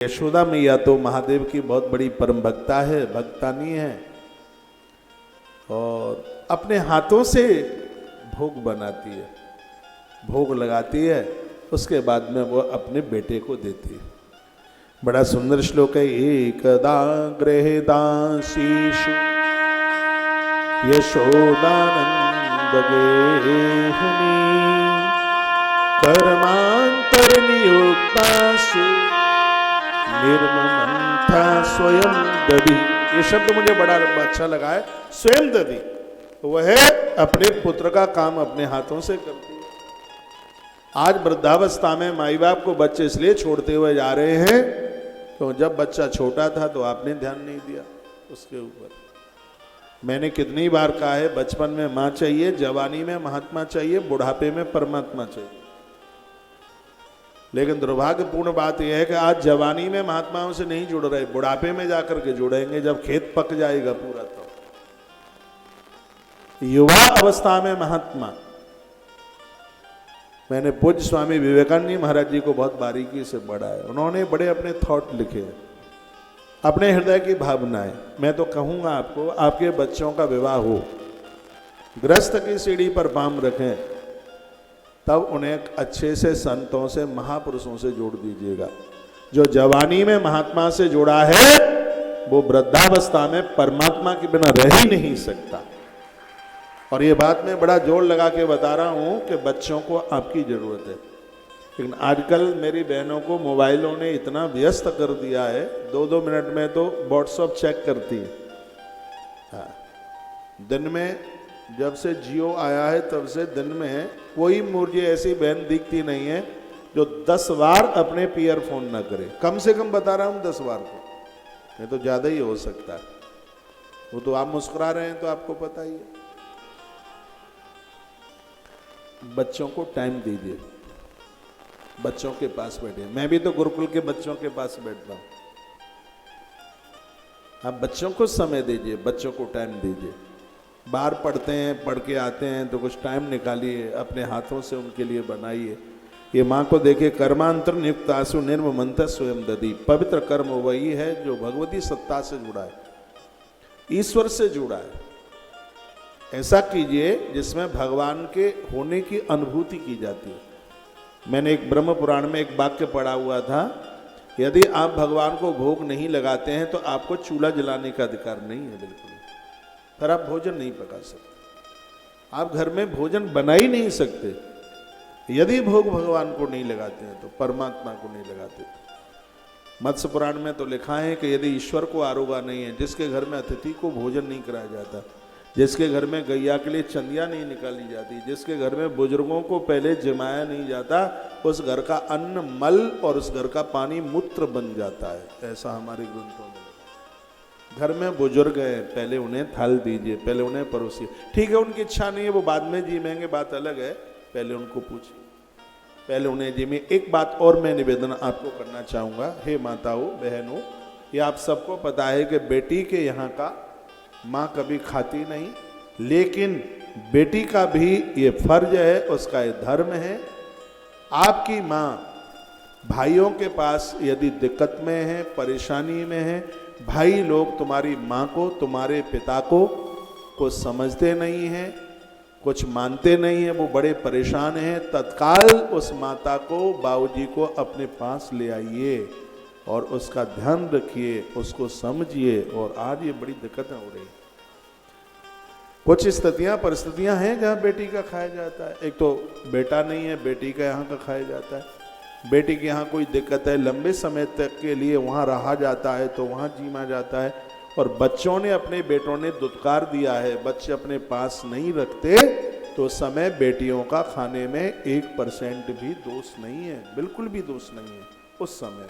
यशोदा मैया तो महादेव की बहुत बड़ी परम भक्ता है, भक्तानी है और अपने हाथों से भोग बनाती है, भोग लगाती है, उसके बाद में वो अपने बेटे को देती है। बड़ा सुंदर श्लोक है। एकदा गृहदासीषु यशोदानंदगेहिनी कर्मांतरनियुक्तासु निर्ममंथा स्वयं दधि। ये शब्द मुझे बड़ा अच्छा लगा है, स्वयं दधि। वह अपने पुत्र का काम अपने हाथों से करती है। आज वृद्धावस्था में माई बाप को बच्चे इसलिए छोड़ते हुए जा रहे हैं तो जब बच्चा छोटा था तो आपने ध्यान नहीं दिया उसके ऊपर। मैंने कितनी बार कहा है, बचपन में माँ चाहिए, जवानी में महात्मा चाहिए, बुढ़ापे में परमात्मा चाहिए। लेकिन दुर्भाग्यपूर्ण बात यह है कि आज जवानी में महात्माओं से नहीं जुड़ रहे, बुढ़ापे में जाकर के जुड़ेंगे जब खेत पक जाएगा पूरा। तो युवा अवस्था में महात्मा। मैंने पूज्य स्वामी विवेकानंद महाराज जी को बहुत बारीकी से पढ़ा है। उन्होंने बड़े अपने थॉट लिखे हैं, अपने हृदय की भावनाएं। मैं तो कहूंगा आपको, आपके बच्चों का विवाह हो, गृहस्थ की सीढ़ी पर पांव रखें, तब उन्हें अच्छे से संतों से, महापुरुषों से जोड़ दीजिएगा। जो जवानी में महात्मा से जुड़ा है वो वृद्धावस्था में परमात्मा के बिना रह ही नहीं सकता। और ये बात मैं बड़ा जोर लगा के बता रहा हूं कि बच्चों को आपकी जरूरत है। लेकिन आजकल मेरी बहनों को मोबाइलों ने इतना व्यस्त कर दिया है, 2-2 मिनट में तो व्हाट्सएप चेक करती है। हाँ, दिन में जब से जियो आया है तब से दिन में कोई मुझे ऐसी बहन दिखती नहीं है जो 10 बार अपने पियर फोन ना करे। कम से कम बता रहा हूं 10 बार को, नहीं तो ज्यादा ही हो सकता है। वो तो आप मुस्कुरा रहे हैं तो आपको पता ही है। बच्चों को टाइम दीजिए, बच्चों के पास बैठिए। मैं भी तो गुरुकुल के बच्चों के पास बैठता हूं। आप बच्चों को समय दीजिए, बच्चों को टाइम दीजिए। बाहर पढ़ते हैं, पढ़ के आते हैं तो कुछ टाइम निकालिए, अपने हाथों से उनके लिए बनाइए। ये माँ को देखिए, कर्मांतर नियुक्त आसु निर्ममंत स्वयं दधि। पवित्र कर्म वही है जो भगवती सत्ता से जुड़ा है, ईश्वर से जुड़ा है। ऐसा कीजिए जिसमें भगवान के होने की अनुभूति की जाती है। मैंने एक ब्रह्म पुराण में एक वाक्य पढ़ा हुआ था, यदि आप भगवान को भोग नहीं लगाते हैं तो आपको चूल्हा जलाने का अधिकार नहीं है बिल्कुल। फिर आप भोजन नहीं पका सकते, आप घर में भोजन बना ही नहीं सकते यदि भोग भगवान को नहीं लगाते हैं तो, परमात्मा को नहीं लगाते। मत्स्य पुराण में तो लिखा है कि यदि ईश्वर को आरोगा नहीं है, जिसके घर में अतिथि को भोजन नहीं कराया जाता, जिसके घर में गैया के लिए चंदिया नहीं निकाली जाती, जिसके घर में बुजुर्गों को पहले जमाया नहीं जाता, उस घर का अन्न मल और उस घर का पानी मूत्र बन जाता है। ऐसा हमारे ग्रंथों में। घर में बुजुर्ग हैं, पहले उन्हें थाल दीजिए, पहले उन्हें परोसिए। ठीक है, उनकी इच्छा नहीं है, वो बाद में जीमेंगे, बात अलग है। पहले उनको पूछिए, पहले उन्हें जीमे। एक बात और मैं निवेदन आपको करना चाहूँगा, हे माताओं बहनों, ये आप सबको पता है कि बेटी के यहाँ का माँ कभी खाती नहीं, लेकिन बेटी का भी ये फर्ज है, उसका ये धर्म है। आपकी माँ भाइयों के पास यदि दिक्कत में है, परेशानी में है, भाई लोग तुम्हारी माँ को, तुम्हारे पिता को समझते नहीं हैं, कुछ मानते नहीं हैं, वो बड़े परेशान हैं, तत्काल उस माता को, बाबूजी को अपने पास ले आइए और उसका ध्यान रखिए, उसको समझिए। और आज ये बड़ी दिक्कतें हो रही। कुछ स्थितियां, परिस्थितियां हैं जहां बेटी का खाया जाता है। एक तो बेटा नहीं है, बेटी का यहाँ का खाया जाता है। बेटी के यहाँ कोई दिक्कत है, लंबे समय तक के लिए वहाँ रहा जाता है तो वहाँ जीमा जाता है। और बच्चों ने, अपने बेटों ने दुत्कार दिया है, बच्चे अपने पास नहीं रखते तो समय बेटियों का खाने में 1% भी दोष नहीं है, बिल्कुल भी दोष नहीं है उस समय में।